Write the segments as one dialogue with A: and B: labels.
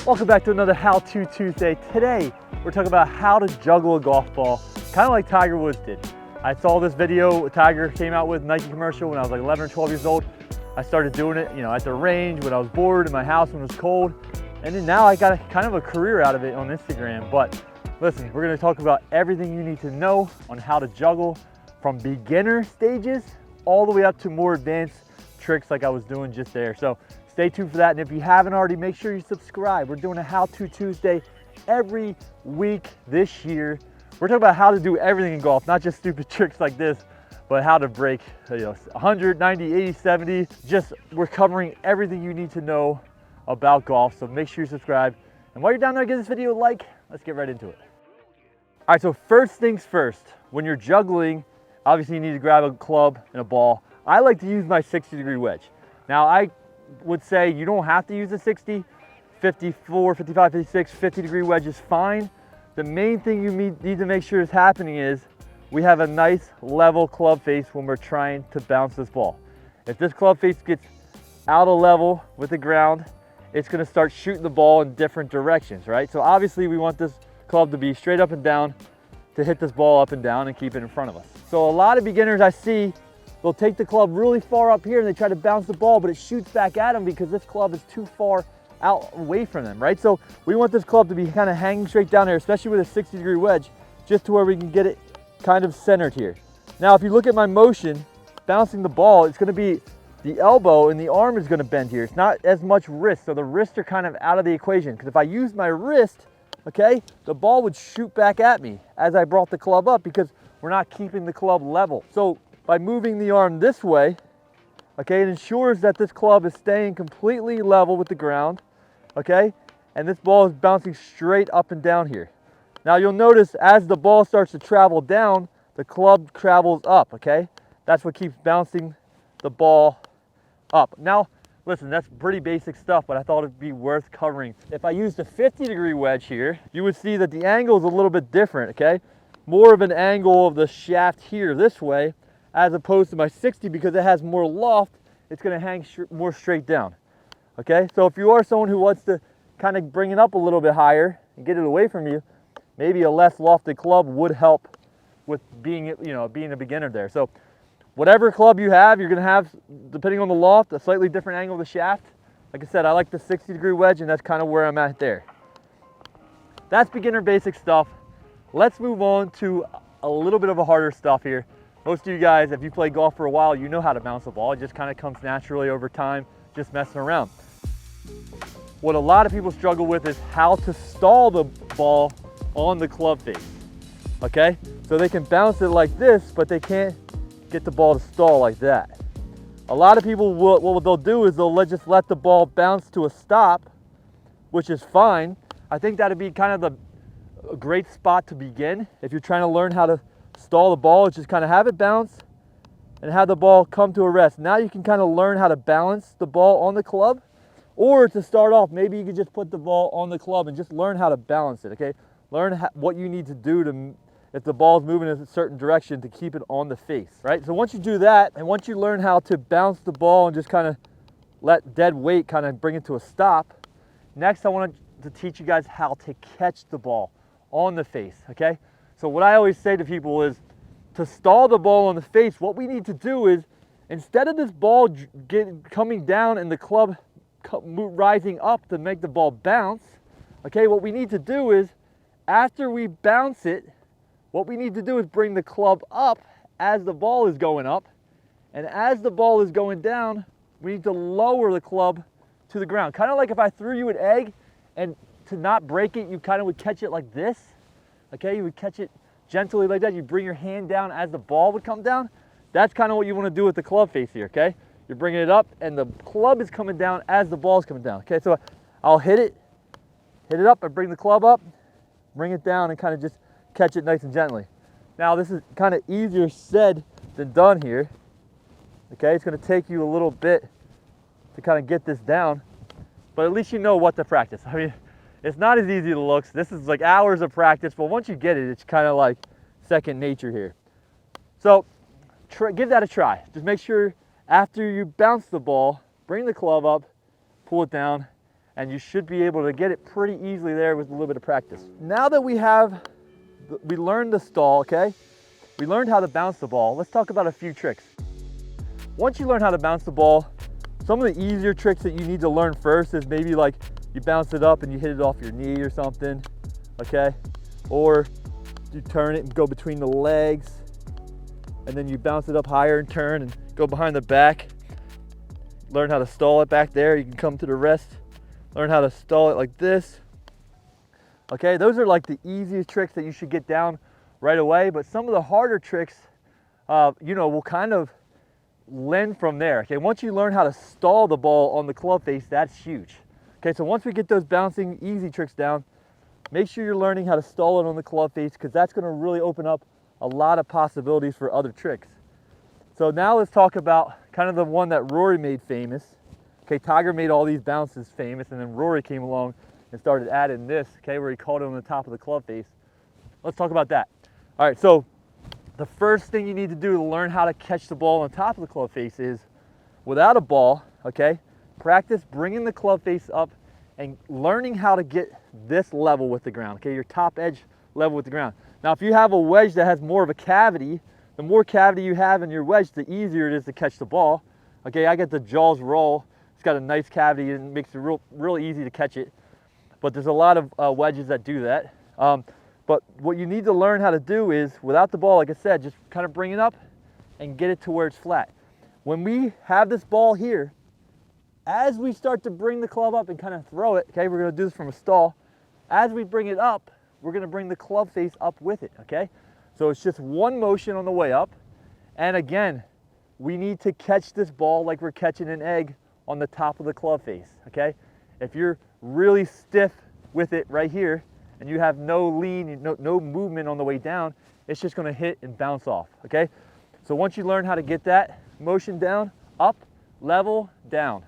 A: Welcome back to another How To Tuesday. Today, we're talking about how to juggle a golf ball, kind of like Tiger Woods did. I saw this video Tiger came out with, Nike commercial, when I was like 11 or 12 years old. I started doing it, at the range when I was bored in my house when it was cold. And then now I got kind of a career out of it on Instagram. But listen, we're gonna talk about everything you need to know on how to juggle from beginner stages all the way up to more advanced tricks like I was doing just there. So stay tuned for that. And if you haven't already, make sure you subscribe. We're doing a How To Tuesday every week this year. We're talking about how to do everything in golf, not just stupid tricks like this, but how to break 100, 90, 80, 70. We're covering everything you need to know about golf. So make sure you subscribe. And while you're down there, give this video a like. Let's get right into it. All right, so first things first, when you're juggling, obviously you need to grab a club and a ball. I like to use my 60-degree wedge. Now I would say you don't have to use a 60, 54, 55, 56, 50-degree wedge is fine. The main thing you need to make sure is happening is we have a nice level club face when we're trying to bounce this ball. If this club face gets out of level with the ground, it's gonna start shooting the ball in different directions, right? So obviously we want this club to be straight up and down to hit this ball up and down and keep it in front of us. So a lot of beginners I see, they'll take the club really far up here and they try to bounce the ball, but it shoots back at them because this club is too far out away from them, right? So we want this club to be kind of hanging straight down here, especially with a 60-degree wedge, just to where we can get it kind of centered here. Now, if you look at my motion, bouncing the ball, it's gonna be the elbow and the arm is gonna bend here. It's not as much wrist, so the wrists are kind of out of the equation, because if I use my wrist, okay, the ball would shoot back at me as I brought the club up because we're not keeping the club level. So by moving the arm this way, okay, it ensures that this club is staying completely level with the ground, okay? And this ball is bouncing straight up and down here. Now you'll notice as the ball starts to travel down, the club travels up, okay? That's what keeps bouncing the ball up. Now, listen, that's pretty basic stuff, but I thought it'd be worth covering. If I used a 50-degree wedge here, you would see that the angle is a little bit different, okay? More of an angle of the shaft here this way, as opposed to my 60, because it has more loft, it's gonna hang more straight down, okay? So if you are someone who wants to kind of bring it up a little bit higher and get it away from you, maybe a less lofted club would help with being a beginner there. So whatever club you have, you're gonna have, depending on the loft, a slightly different angle of the shaft. Like I said, I like the 60-degree wedge, and that's kind of where I'm at there. That's beginner basic stuff. Let's move on to a little bit of a harder stuff here. Most of you guys, if you play golf for a while, you know how to bounce a ball. It just kind of comes naturally over time, just messing around. What a lot of people struggle with is how to stall the ball on the club face, okay? So they can bounce it like this, but they can't get the ball to stall like that. A lot of people, what they'll do is they'll just let the ball bounce to a stop, which is fine. I think that'd be kind of a great spot to begin. If you're trying to learn how to stall the ball, just kind of have it bounce and have the ball come to a rest. Now you can kind of learn how to balance the ball on the club, or to start off, maybe you could just put the ball on the club and just learn how to balance it, okay? Learn what you need to do to, if the ball's moving in a certain direction, to keep it on the face, right? So once you do that, and once you learn how to bounce the ball and just kind of let dead weight kind of bring it to a stop, next I want to teach you guys how to catch the ball on the face, okay? So what I always say to people is, to stall the ball on the face, what we need to do is, instead of this ball coming down and the club rising up to make the ball bounce, okay, what we need to do is, after we bounce it, what we need to do is bring the club up as the ball is going up, and as the ball is going down, we need to lower the club to the ground. Kind of like if I threw you an egg, and to not break it, you kind of would catch it like this. Okay, you would catch it gently like that. You bring your hand down as the ball would come down. That's kind of what you want to do with the club face here, okay? You're bringing it up and the club is coming down as the ball is coming down, okay? So I'll hit it up, I bring the club up, bring it down, and kind of just catch it nice and gently. Now this is kind of easier said than done here, okay? It's going to take you a little bit to kind of get this down, but at least you know what to practice. I mean, it's not as easy as it looks. This is like hours of practice, but once you get it, it's kind of like second nature here. So give that a try. Just make sure after you bounce the ball, bring the club up, pull it down, and you should be able to get it pretty easily there with a little bit of practice. Now that we learned the stall, okay? We learned how to bounce the ball. Let's talk about a few tricks. Once you learn how to bounce the ball, some of the easier tricks that you need to learn first is maybe like you bounce it up and you hit it off your knee or something, okay? Or you turn it and go between the legs, and then you bounce it up higher and turn and go behind the back. Learn how to stall it back there. You can come to the rest. Learn how to stall it like this. Okay, those are like the easiest tricks that you should get down right away, but some of the harder tricks, will kind of lend from there. Okay, once you learn how to stall the ball on the club face, that's huge. Okay, so once we get those bouncing easy tricks down, make sure you're learning how to stall it on the club face, because that's going to really open up a lot of possibilities for other tricks. So now let's talk about kind of the one that Rory made famous. Okay, Tiger made all these bounces famous, and then Rory came along and started adding this, okay, where he caught it on the top of the club face. Let's talk about that. All right, so the first thing you need to do to learn how to catch the ball on top of the club face is, without a ball, okay, practice bringing the club face up and learning how to get this level with the ground, okay, your top edge level with the ground. Now, if you have a wedge that has more of a cavity, the more cavity you have in your wedge, the easier it is to catch the ball. Okay, I get the Jaws roll. It's got a nice cavity and makes it real easy to catch it. But there's a lot of wedges that do that. But what you need to learn how to do is, without the ball, like I said, just kind of bring it up and get it to where it's flat. When we have this ball here, as we start to bring the club up and kind of throw it, okay, we're going to do this from a stall. As we bring it up, we're going to bring the club face up with it, okay? So it's just one motion on the way up. And again, we need to catch this ball like we're catching an egg on the top of the club face, okay? If you're really stiff with it right here and you have no lean, no movement on the way down, it's just going to hit and bounce off, okay? So once you learn how to get that motion down, up, level, down,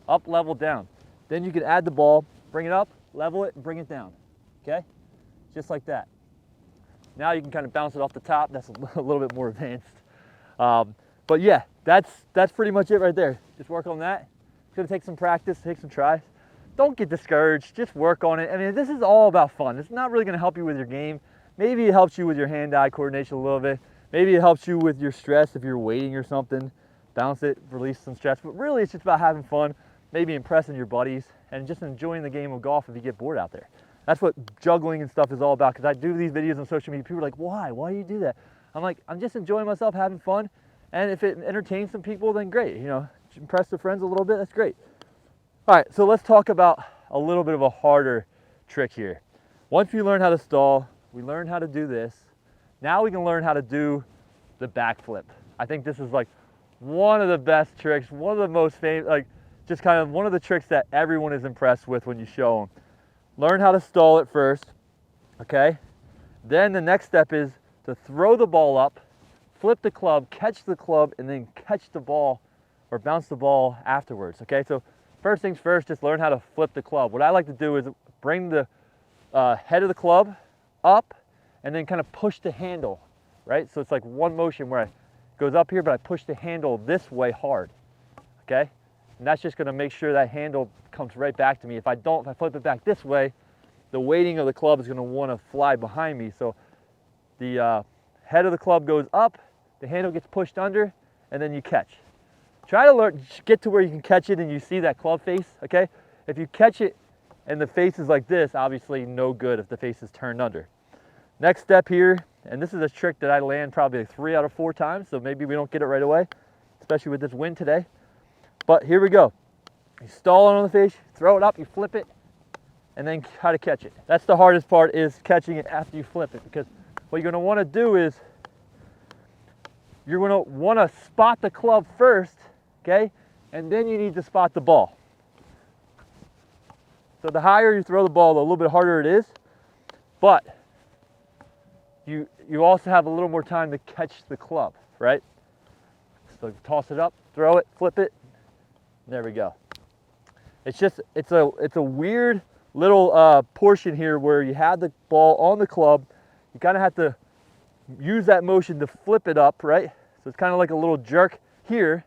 A: up, level, down, then you can add the ball, bring it up, level it, and bring it down, okay? Just like that. Now you can kind of bounce it off the top. That's a little bit more advanced. But yeah, that's pretty much it right there. Just work on that. It's gonna take some practice, take some tries. Don't get discouraged, just work on it. I mean, this is all about fun. It's not really gonna help you with your game. Maybe it helps you with your hand-eye coordination a little bit. Maybe it helps you with your stress if you're waiting or something. Bounce it, release some stress. But really, it's just about having fun, maybe impressing your buddies, and just enjoying the game of golf if you get bored out there. That's what juggling and stuff is all about, because I do these videos on social media. People are like, why? Why do you do that? I'm like, I'm just enjoying myself, having fun. And if it entertains some people, then great. Impress the friends a little bit, that's great. All right, so let's talk about a little bit of a harder trick here. Once we learn how to stall, we learn how to do this. Now we can learn how to do the backflip. I think this is like one of the best tricks, one of the most famous, like just kind of one of the tricks that everyone is impressed with when you show them. Learn how to stall it first, okay? Then the next step is to throw the ball up, flip the club, catch the club, and then catch the ball or bounce the ball afterwards, okay? So first things first, just learn how to flip the club. What I like to do is bring the head of the club up and then kind of push the handle, right? So it's like one motion where it goes up here, but I push the handle this way hard, okay? And that's just gonna make sure that handle comes right back to me. If I flip it back this way, the weighting of the club is gonna wanna fly behind me. So the head of the club goes up, the handle gets pushed under, and then you catch. Try to get to where you can catch it and you see that club face, okay? If you catch it and the face is like this, obviously no good if the face is turned under. Next step here, and this is a trick that I land probably like 3 out of 4 times, so maybe we don't get it right away, especially with this wind today. But here we go. You stall it on the face, throw it up, you flip it, and then try to catch it. That's the hardest part, is catching it after you flip it, because what you're gonna wanna do is, you're gonna wanna spot the club first, okay? And then you need to spot the ball. So the higher you throw the ball, the little bit harder it is, but you also have a little more time to catch the club, right? So toss it up, throw it, flip it, there we go. It's a weird little portion here where you have the ball on the club. You kind of have to use that motion to flip it up, right? So it's kind of like a little jerk here.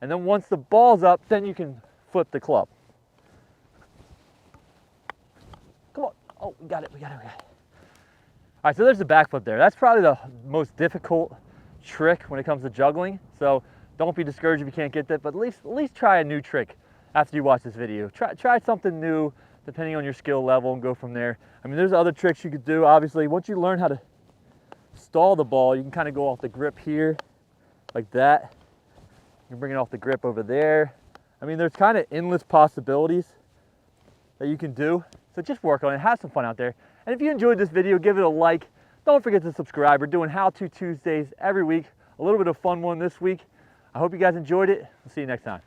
A: And then once the ball's up, then you can flip the club. Oh, we got it, we got it, we got it. All right, so there's the backflip there. That's probably the most difficult trick when it comes to juggling. So don't be discouraged if you can't get that, but at least try a new trick after you watch this video. Try something new depending on your skill level and go from there. I mean, there's other tricks you could do. Obviously, once you learn how to stall the ball, you can kind of go off the grip here like that. You can bring it off the grip over there. I mean, there's kind of endless possibilities that you can do. So just work on it, have some fun out there. And if you enjoyed this video, give it a like. Don't forget to subscribe. We're doing How To Tuesdays every week. A little bit of fun one this week. I hope you guys enjoyed it. I'll see you next time.